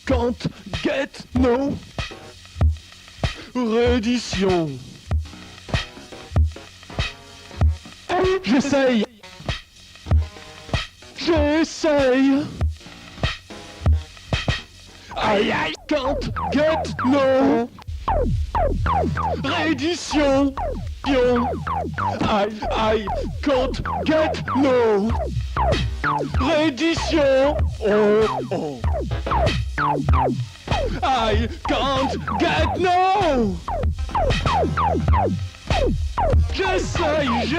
can't get no reddition. J'essaye. I can't get no reddition. I can't get no reddition. Oh. I can't get no. J'essaye. I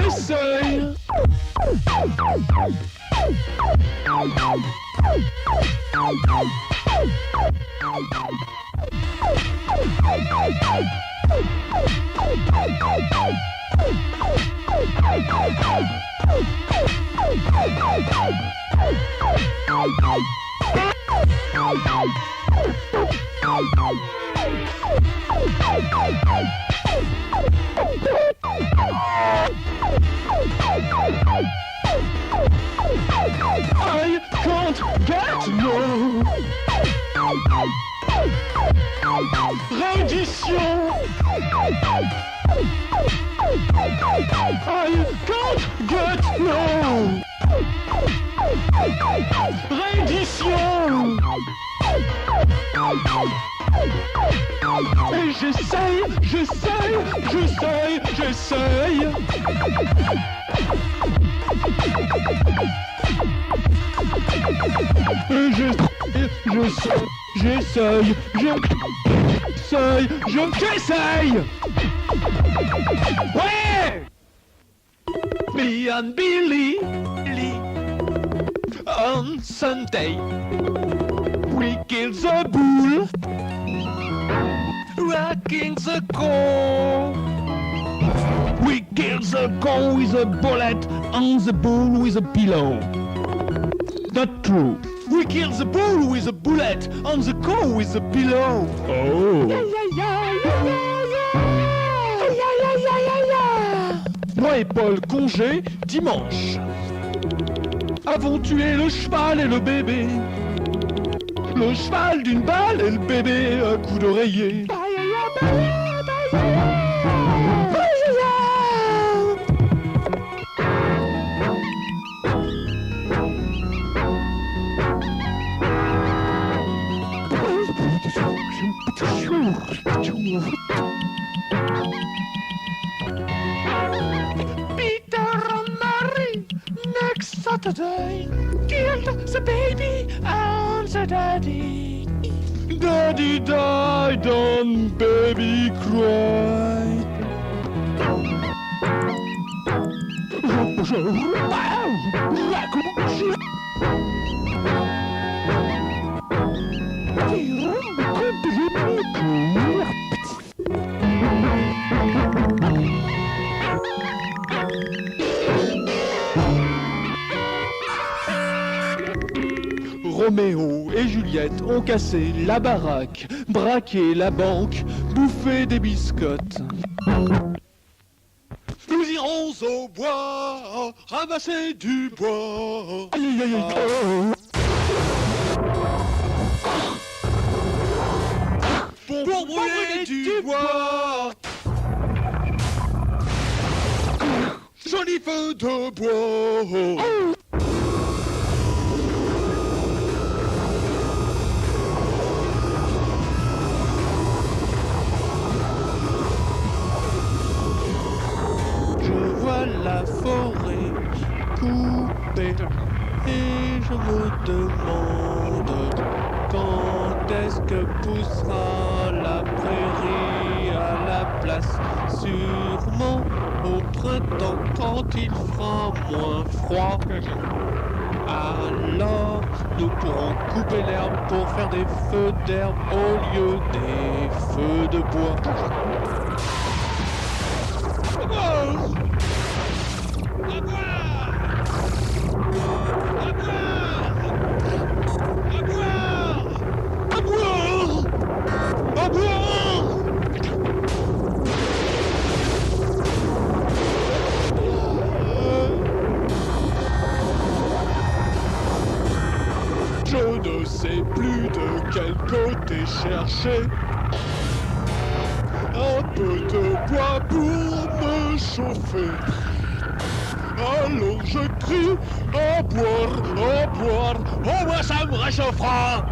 can't get no reddition. I can't get no reddition. Et j'essaye. J'essaye. Ouais. Me and Billy on Sunday we killed the bull, rocking the cow. We killed the cow with a bullet and the bull with a pillow. Not true. We killed the bull with a bullet and the cow with a pillow. Oh. Moi et Paul, congé, dimanche. Avons tué le cheval et le bébé. Le cheval d'une balle et le bébé à coup d'oreiller. Peter and Mary next Saturday killed the baby and the daddy. Daddy died and baby cried. Roméo et Juliette ont cassé la baraque, braqué la banque, bouffé des biscottes. Nous irons au bois, ramasser du bois. Aïe, aïe, aïe. Pour brûler du bois. Joli feu de bois. La forêt coupée et je me demande quand est-ce que poussera la prairie à la place. Sûrement au printemps quand il fera moins froid. Alors nous pourrons couper l'herbe pour faire des feux d'herbe au lieu des feux de bois. Oh! Je ne sais plus de quel côté été chercher un peu de bois pour me chauffer. Alors je crie à boire, au moins ça me réchauffera.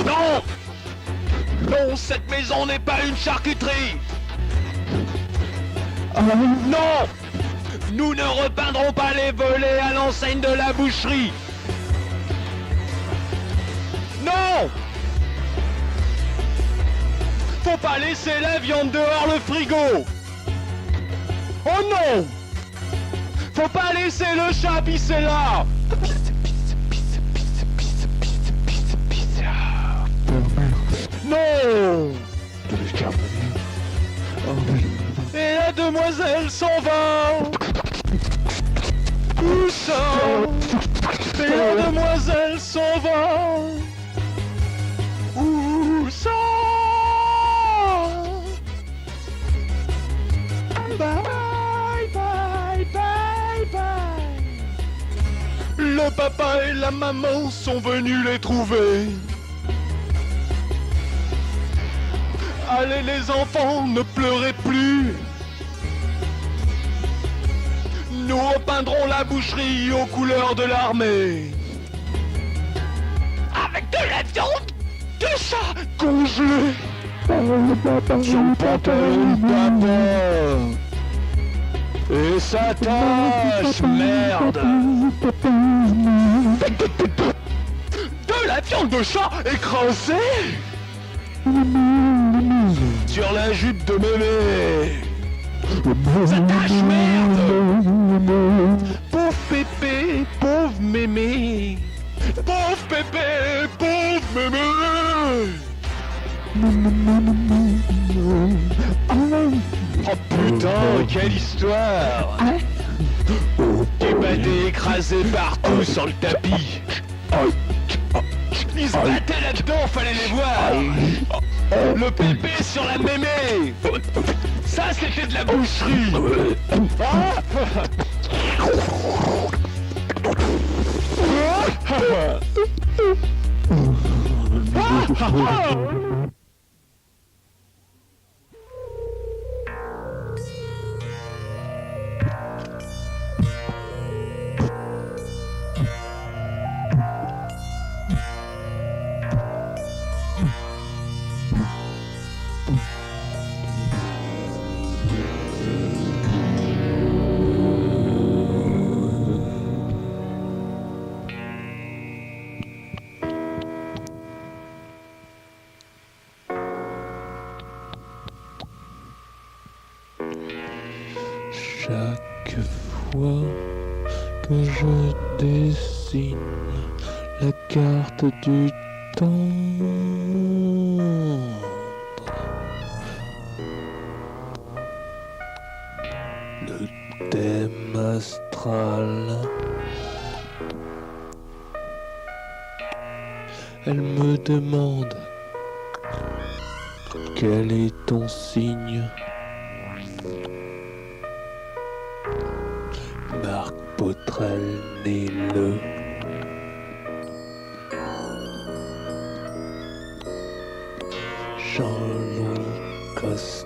Non! Non, cette maison n'est pas une charcuterie! Non! Nous ne repeindrons pas les volets à l'enseigne de la boucherie! Non! Faut pas laisser la viande dehors le frigo! Oh non! Faut pas laisser le chat pisser là! Non! Et la demoiselle s'en va! Où ça? Et la demoiselle s'en va! Où ça? Bye, bye, bye, bye! Le papa et la maman sont venus les trouver. Allez les enfants, ne pleurez plus. Nous repeindrons la boucherie aux couleurs de l'armée. Avec de la viande de chat congelée. Sur le pantalon de papa. Et ça tâche, merde. De la viande de chat écrasée sur la jupe de mémé. Ça tâche, merde. Pauvre pépé, pauvre mémé. Pauvre pépé, pauvre mémé. Oh putain, quelle histoire. Des badés écrasés partout sur le tapis. Ils se battaient là-dedans, fallait les voir. Le pépé sur la mémé. Ça c'était de la boucherie. Chaque fois que je dessine la carte du temps, le thème astral, elle me demande quel est ton signe. Marc Potrel né le Jean-Louis Costes.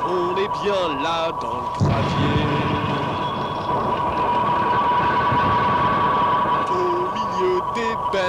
pas dans le gravier. Au milieu des bennes.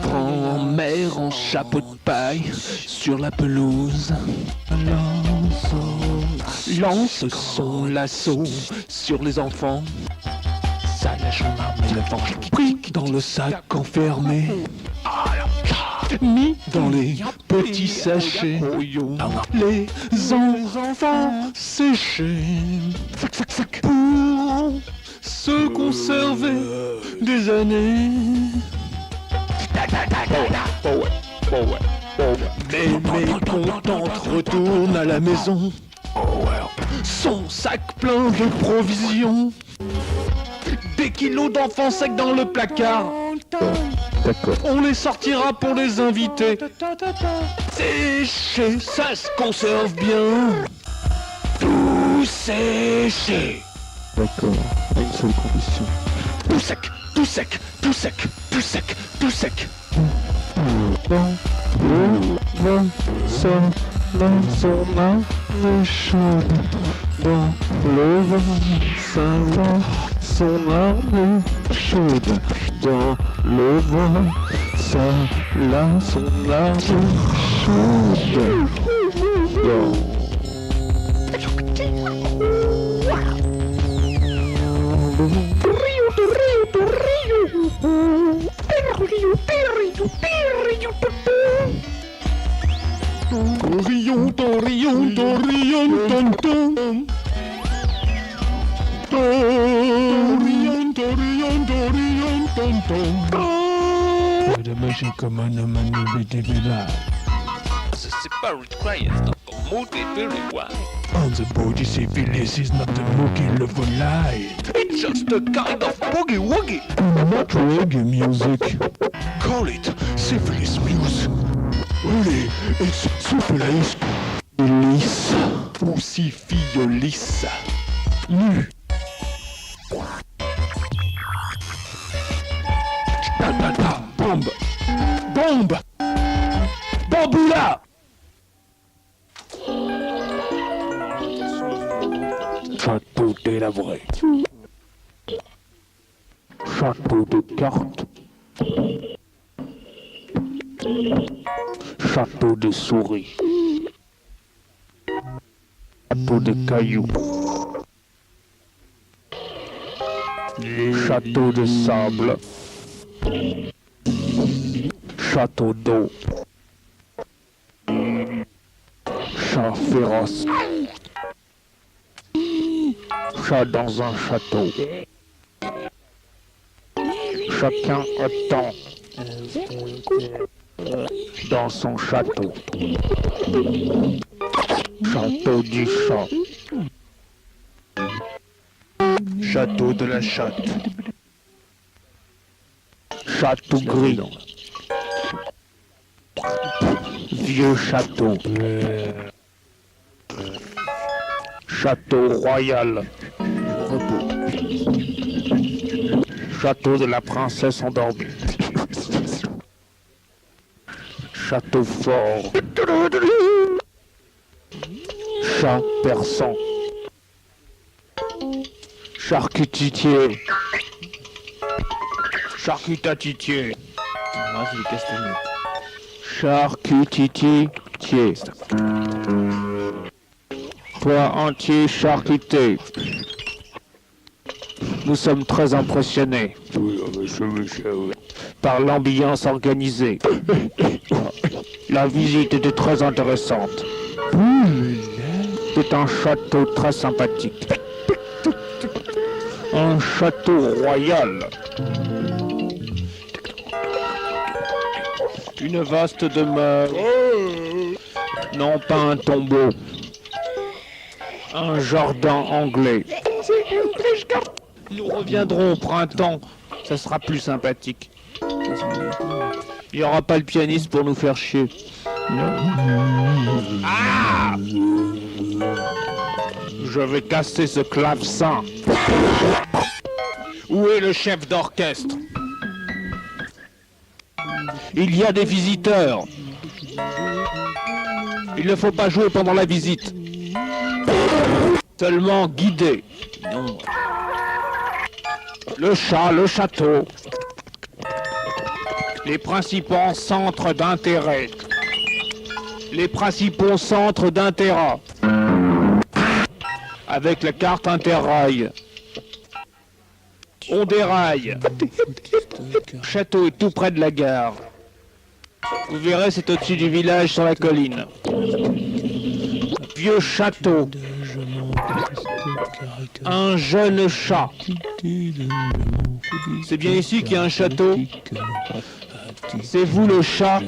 Grand-mère en chapeau de paille sur la pelouse lance son lasso sur les enfants. Ça lâche en arme l'éléphant pris dans le sac enfermé, mis dans les petits sachets. Les enfants séchés pour se conserver des années. Mais mécontente retourne à la maison, son sac plein de provisions, des kilos d'enfants secs dans le placard. D'accord. On les sortira pour les inviter. Séché, ça se conserve bien. Tout séché. D'accord, à une seule condition. Tout sec, tout sec, tout sec, tout sec, tout sec. Dans le vent, ça, dans son arme chaude. Dans le vent, ça, dans son arme chaude. Dans le vent, ça, là, son arme chaude. Rion, ton rion, ton rion, ton ton. Rion, ton rion, ton rion, ton ton. The machine come on, man, C'est pas required, don't move it very well. on the body syphilis is not the mookie love light. It's just a kind of boogie woogie. Not reggae music. Call it syphilis music. Really, it's syphilis. Lisse ou syphilis. Nu. Bombe. Bombe. Bamboula. Château délabré. Château de cartes. Château de souris. Château de cailloux. Château de sable. Château d'eau. Chat féroce. Chat dans un château. Chacun attend dans son château. Château du chat. Château de la chatte. Château gris. Vieux château. Château royal. Château de la princesse endormie. Château fort. Chat persan. Charcutier. Charcutatitier. Ah, c'est les castagnettes. Charcutier. Pois entier charcuté. Nous sommes très impressionnés par l'ambiance organisée. La visite était très intéressante. C'est un château très sympathique. Un château royal. Une vaste demeure. Non pas un tombeau. Un jardin anglais. Nous reviendrons au printemps. Ça sera plus sympathique. Il n'y aura pas le pianiste pour nous faire chier. Ah! Je vais casser ce clavecin. Où est le chef d'orchestre? Il y a des visiteurs. Il ne faut pas jouer pendant la visite. Seulement guider. Non. Le chat, le château. Les principaux centres d'intérêt. Les principaux centres d'intérêt. Avec la carte Interrail. On déraille. Le château est tout près de la gare. Vous verrez, c'est au-dessus du village sur la colline. Vieux château. Un jeune chat. C'est bien ici qu'il y a un château. C'est vous le chat.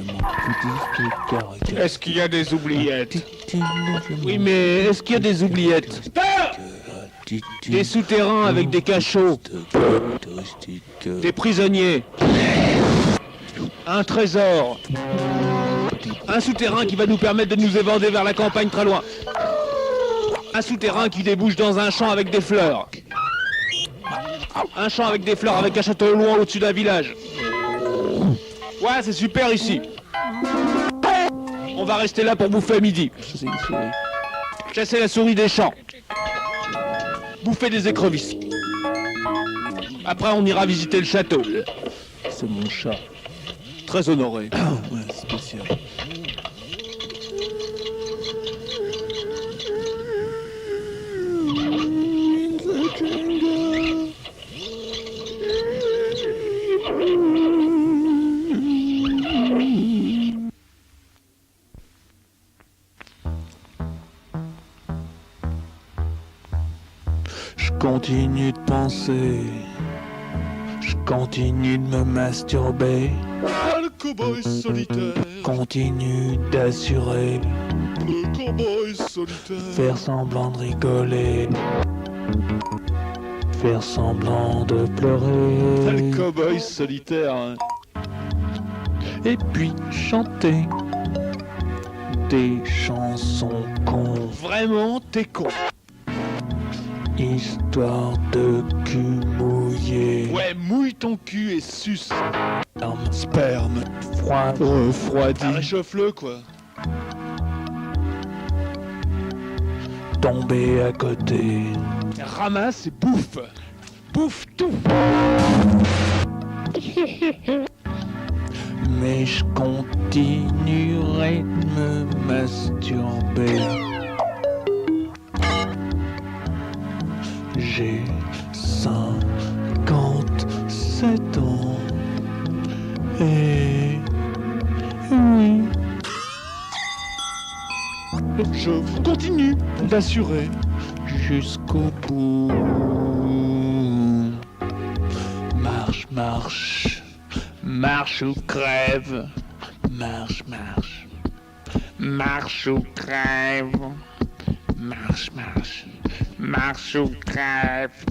Est-ce qu'il y a des oubliettes? Oui, mais est-ce qu'il y a des oubliettes? Des souterrains avec des cachots. Des prisonniers. Un trésor. Un souterrain qui va nous permettre de nous évader vers la campagne très loin. Un souterrain qui débouche dans un champ avec des fleurs. Un champ avec des fleurs avec un château loin au-dessus d'un village. Ouais, c'est super ici. On va rester là pour bouffer à midi. Chasser la souris des champs. Bouffer des écrevisses. Après, on ira visiter le château. C'est mon chat. Très honoré. Ouais, spécial. Je continue de penser, je continue de me masturber, Ah, le cow-boy solitaire. continue d'assurer, Le cow-boy solitaire. faire semblant de rigoler, faire semblant de Ah, pleurer, le cow-boy solitaire. Hein. et puis chanter des chansons cons, Vraiment, t'es con. histoire de cul mouillé, Ouais, mouille ton cul et suce. arme Sperme. froide, Refroidi. Réchauffe-le, quoi. tomber à côté. Ramasse et bouffe. Bouffe tout. Mais je continuerai de me masturber. J'ai 57 ans. Et oui, Je continue d'assurer. jusqu'au bout. Marche, marche, Marche ou crève. marche, marche. Marche ou crève. Marche, marche. Marche ou crève.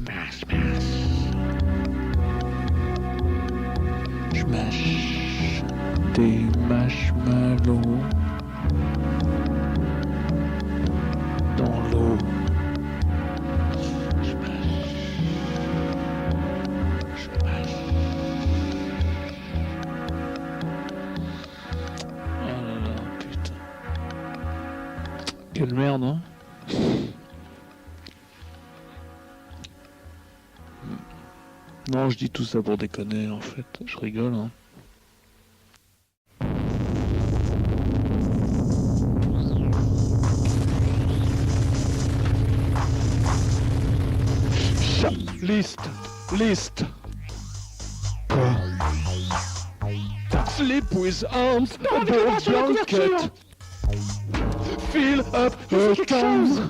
Marche, marche. Je mâche des marshmallows dans l'eau. Je mâche. Je mâche. Oh là là, putain. Quelle merde, hein? Non, je dis tout ça pour déconner, en fait. Je rigole, hein. Chat. List. Quoi? Sleep with arms above blanket. Fill up her toes.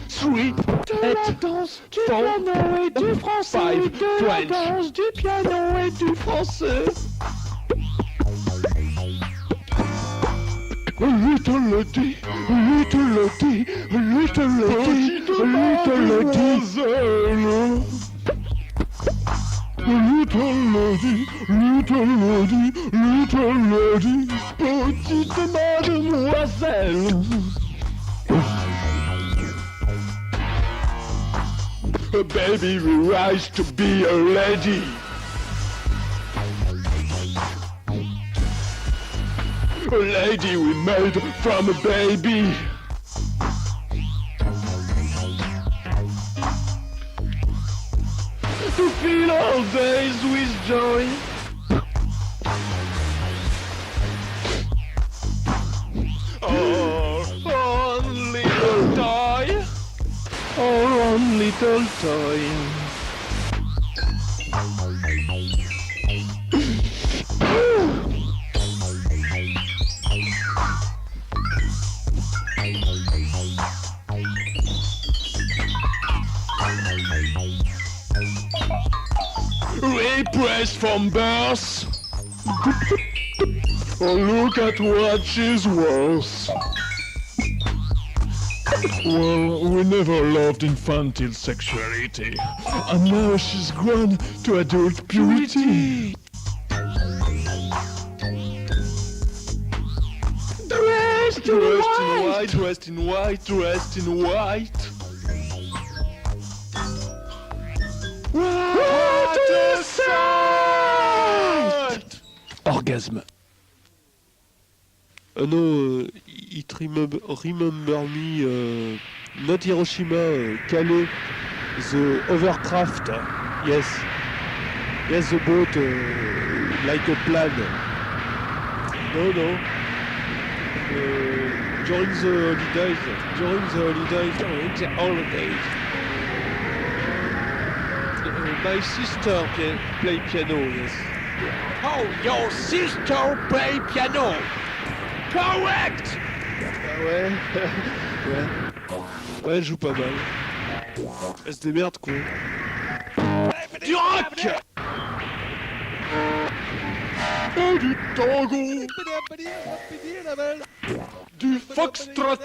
3, 8, 4, 5, French. Du piano et du français. A little lady, a little lady, a little lady, a little lady. A little lady, little lady, little lady, petite mademoiselle. A baby will rise to be a lady. A lady we made from a baby. To fill our days with joy. Oh, one little toy. Oh, one little toy. Repressed from birth. Oh, look at what she's worth. Well, we never loved infantile sexuality, and now she's grown to adult purity. Dressed in white, dressed in white, dressed in white. What a sight! Orgasme. No, it remember me, not Hiroshima, Calais, the overcraft, yes, the boat, like a plan. No, during the holidays, my sister play piano, yes. Oh, your sister play piano. Correct! Ah ouais. Ouais, elle joue pas mal. Elle se démerde, quoi. Du rock! Et du tango. Du foxtrot.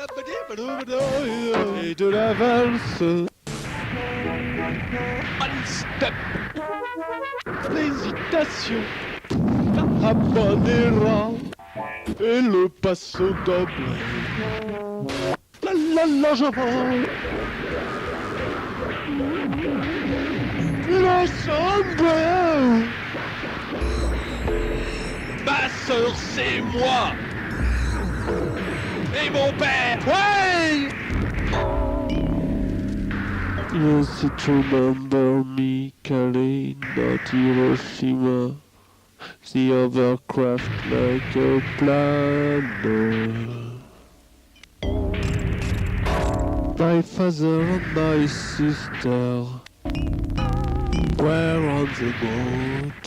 Et de la valse. One step. L'hésitation. Habanera. Et le passo doble. La la la j'avance. L'ensemble. Ma sœur, c'est moi! Et mon père! Ouais! Yes, it remember me, Calais, not Hiroshima. The overcraft like a planner. My father and my sister were on the boat.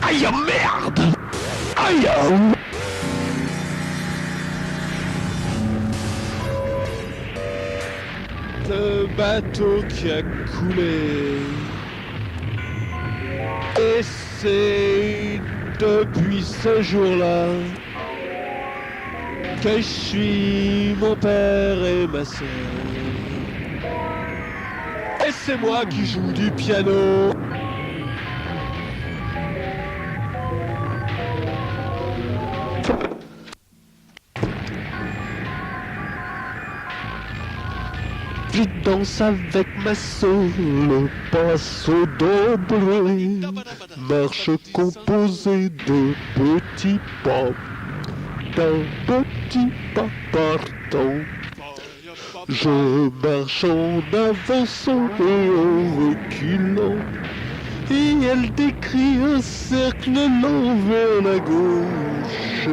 Aïe merde! Aïe! Le bateau qui a coulé. Et c'est depuis ce jour-là que je suis mon père et ma sœur. Et c'est moi qui joue du piano. Je danse avec ma sœur, le passo doble, marche composée de petits pas, d'un petit pas partant. Je marche en avançant et en reculant, et elle décrit un cercle l'envers à gauche.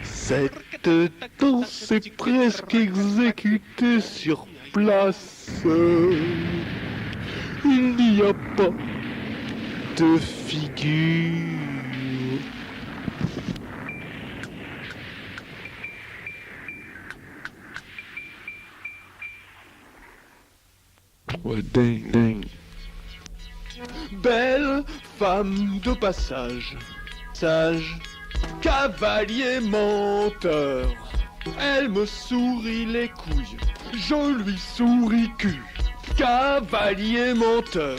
Cette danse est presque exécutée sur place. Il n'y a pas de figure. Ouais, ding, ding. Belle femme de passage, sage, cavalier menteur. Elle me sourit les couilles, je lui souris cul. Cavalier menteur.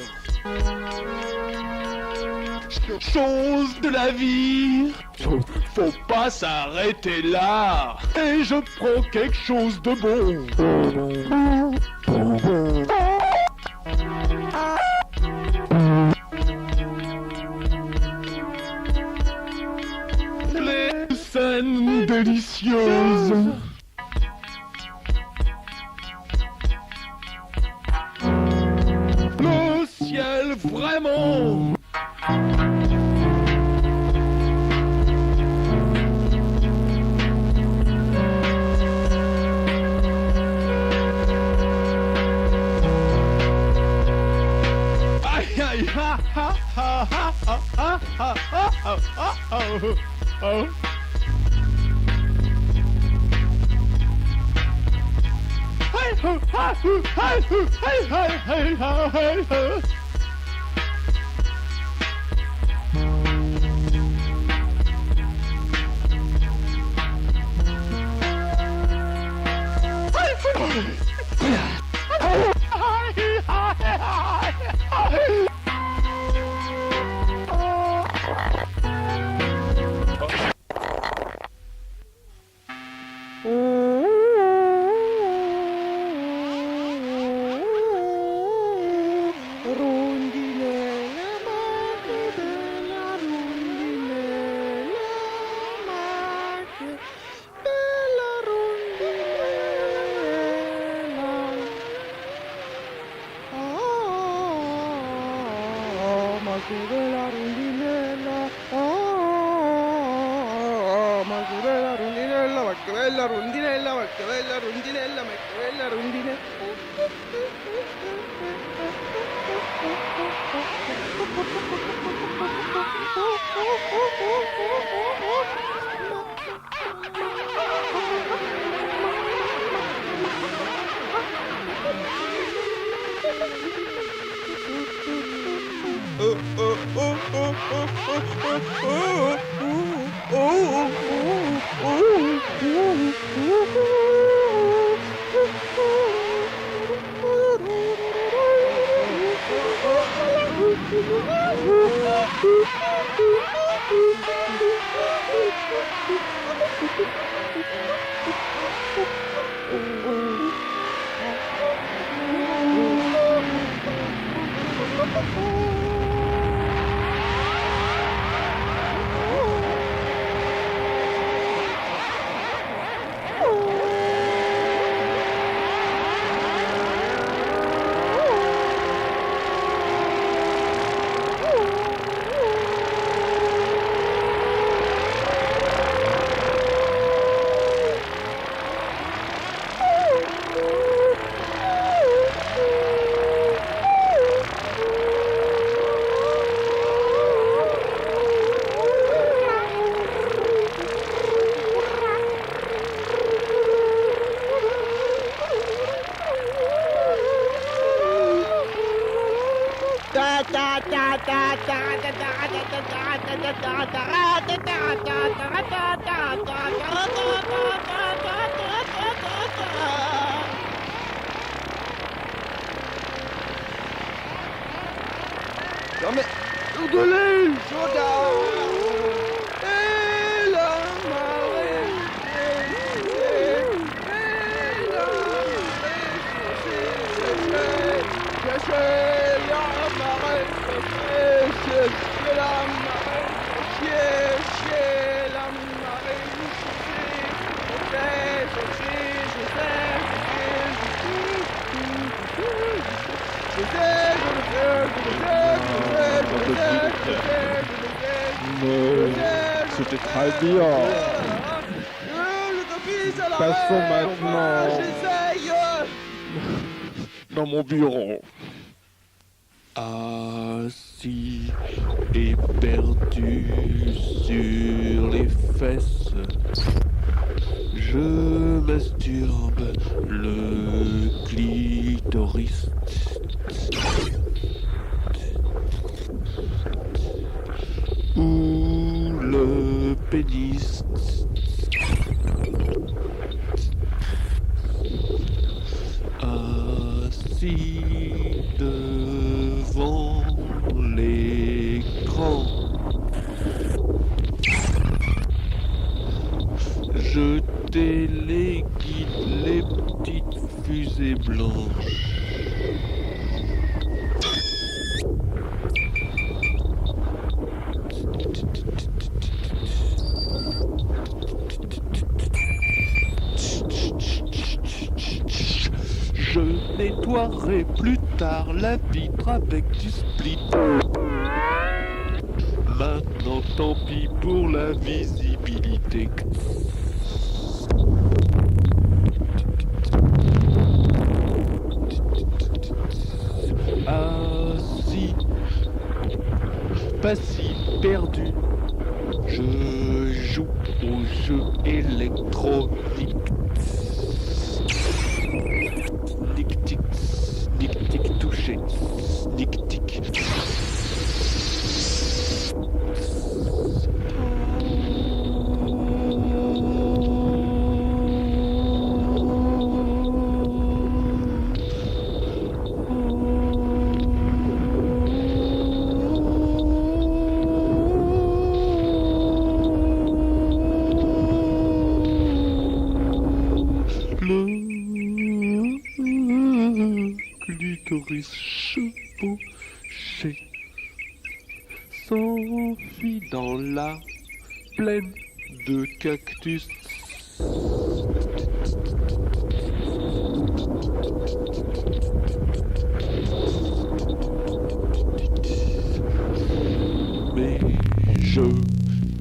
Chose de la vie, faut pas s'arrêter là. Et je prends quelque chose de bon. Les scènes délicieuses. Le ciel vraiment. Aïe aïe ha ha ha ha ha ha ha ha ha ha. Non mais, oudolé, et la marée, je sais c'était très bien. Passons maintenant dans mon bureau. Assis et perdu sur les fesses, je masturbe le clitoris. Ou le pénis. Assis devant l'écran, je téléguide les petites fusées blanches. Je nettoierai plus tard la vitre avec du split. Maintenant tant pis pour la visibilité. Assis, pas si perdu, je joue au jeu électronique. Nick-tic, nick-tic touché, nick-tic. Clitoris chevauché s'enfuit dans la plaine de cactus. Mais je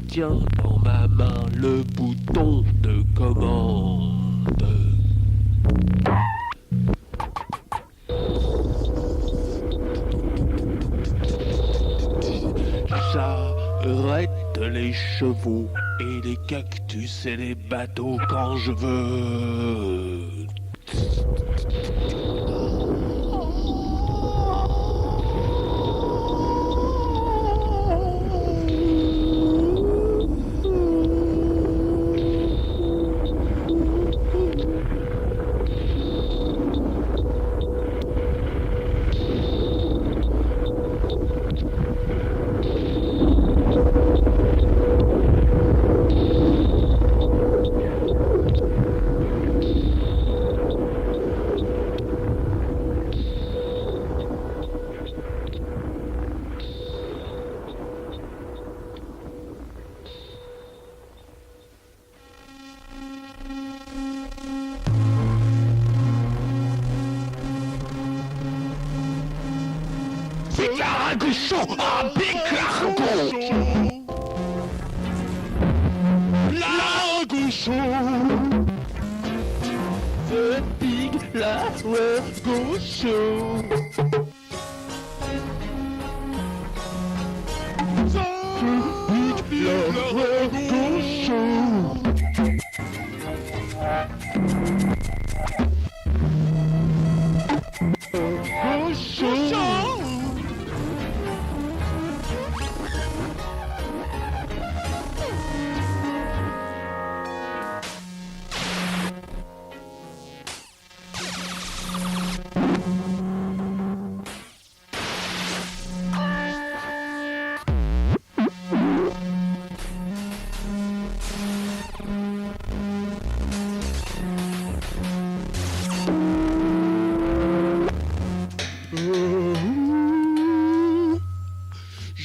tiens dans ma main le bouton de commande. J'arrête les chevaux et les cactus et les bateaux quand je veux. Bigaragouchon, un bigaragou. Largouchon, the big largouchon. The big largouchon.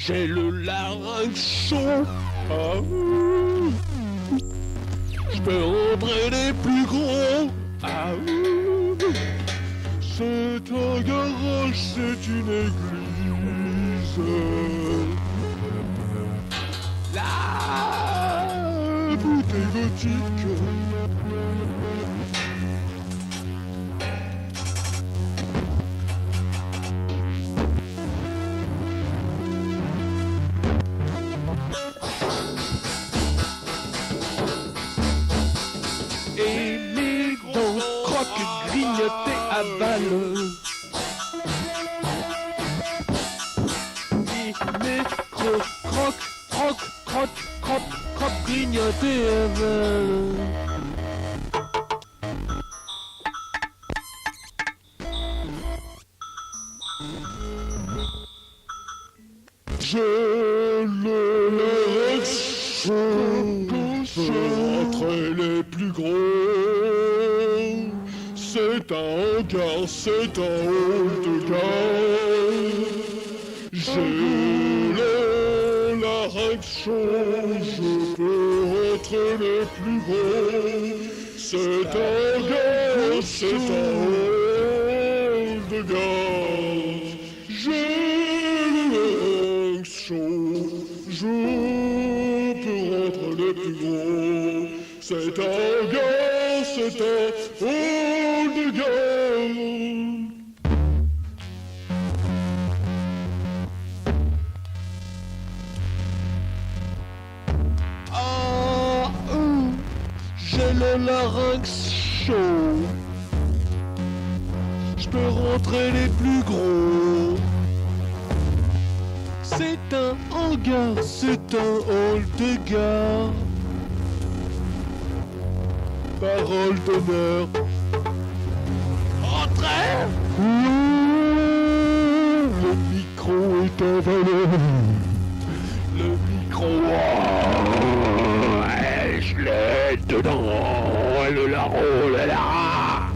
J'ai le larynx chaud. Ah, je peux rentrer les plus gros. Ah, c'est un garage, c'est une église. Là Et mes dents croquent, grignotées, avalent. Et mes croquent, croquent, grignotées, avalent. Je le laisse entre les plus gros. C'est un hangar, c'est un hall de gare. J'ai le larynx chaud, je peux entre les plus gros. C'est un hangar, c'est un hall de gare. J'ai le larynx chaud, je peux rentrer les plus gros. C'est un gars, c'est un hall de gare. Ah, j'ai le larynx chaud. Je peux rentrer les plus gros. C'est un hangar, c'est un hall de gare. Parole d'honneur. Entrez! Le micro est avalé. Le micro, je l'ai dedans. Le larron, le lara.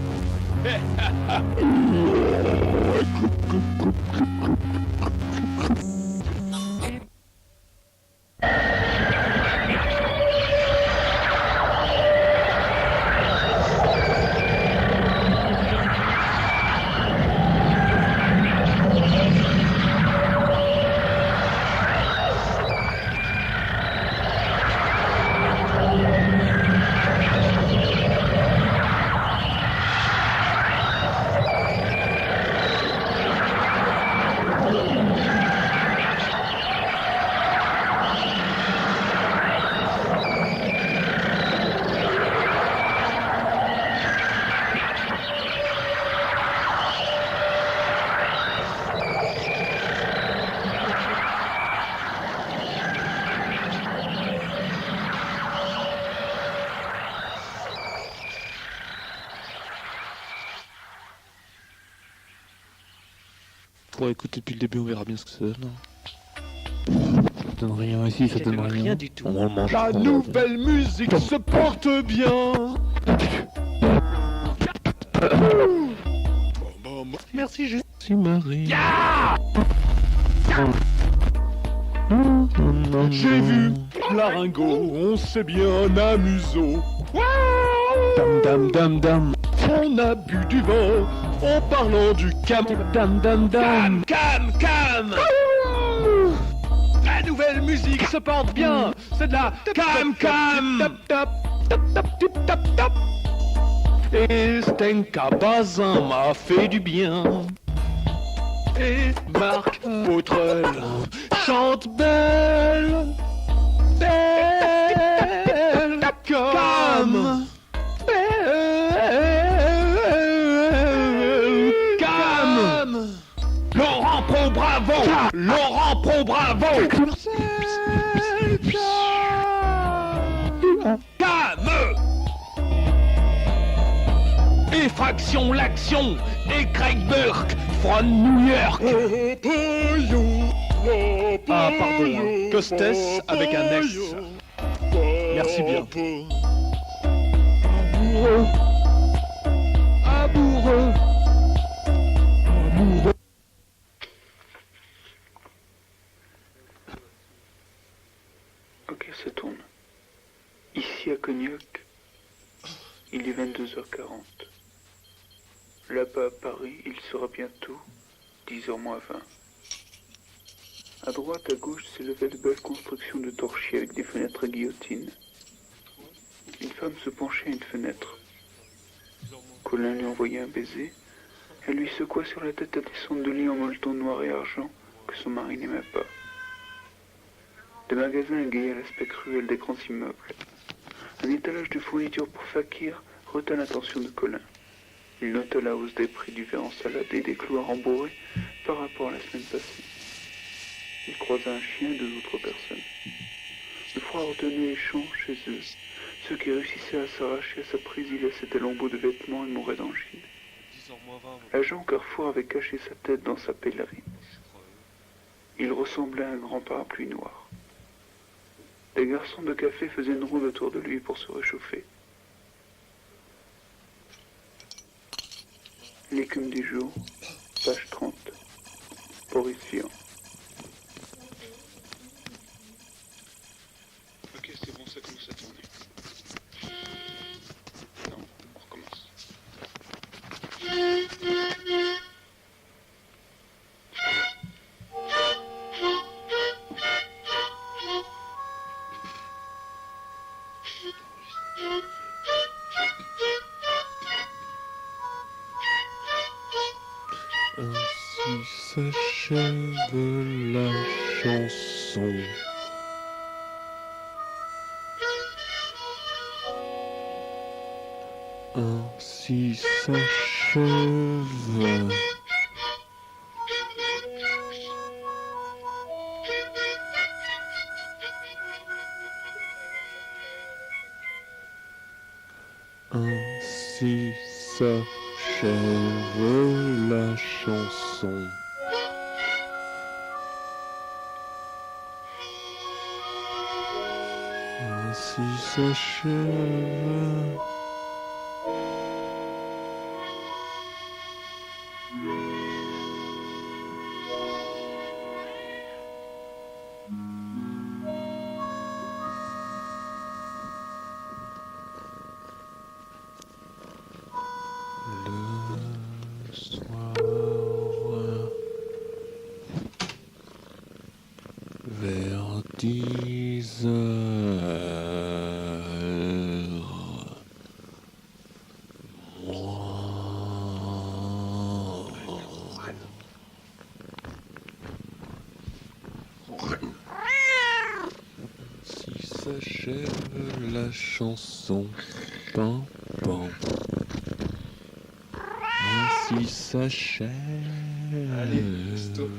Bon, écoute, depuis le début, on verra bien ce que ça donne. Ça donne rien ici, ça donne rien. du tout. On mange. La nouvelle musique se porte bien. Merci, je suis Marie. J'ai vu Laringo, on s'est bien amusé. Dam dam dam dam. On a bu du vin en parlant du cam. Dam dam dam. Cam. La nouvelle musique se porte bien. C'est de la cam. Tap tap tap tap tip tap tap. Et Stenka Bazin m'a fait du bien. Et Marc Pautrel Chante belle, belle comme belle comme Laurent Pro Bravo, Laurent Pro Bravo. Cam. Effraction l'action et Craig Burke from New York. Ah pardon, hein. Costes avec un S. Merci bien. Amoureux, amoureux, amoureux. Ok, ça tourne. Ici à Cognac, il est 22h40. Là-bas à Paris, il sera bientôt 10h moins 20. À droite, à gauche, s'élevaient de belles constructions de torchis avec des fenêtres à guillotine. une femme se penchait à une fenêtre. Colin lui envoyait un baiser. Elle lui secoua sur la tête à descendre de lit en molleton noir et argent que son mari n'aimait pas. Des magasins égayaient l'aspect cruel des grands immeubles. Un étalage de fournitures pour fakir retint l'attention de Colin. Il nota la hausse des prix du verre en salade et des clous à rembourrer par rapport à la semaine passée. Il croisa un chien et 2 autres personnes. Le froid retenait les champs chez eux. Ceux qui réussissaient à s'arracher à sa prise y laissaient des lambeaux de vêtements et mouraient d'angine. L'agent au carrefour avait caché sa tête dans sa pèlerine. Il ressemblait à un grand parapluie noir. Les garçons de café faisaient une ronde autour de lui pour se réchauffer. L'écume du jour, page 30, Boris Vian. Ok, c'est bon, ça commence à tourner. Non, on recommence. Ainsi s'achève la chanson. Ainsi s'achève. Ainsi s'achève la chanson. Ainsi s'achève. Le soir, vers 10 heures, si s'achève la chanson, pam pam. Ainsi s'achève. Allez, stop.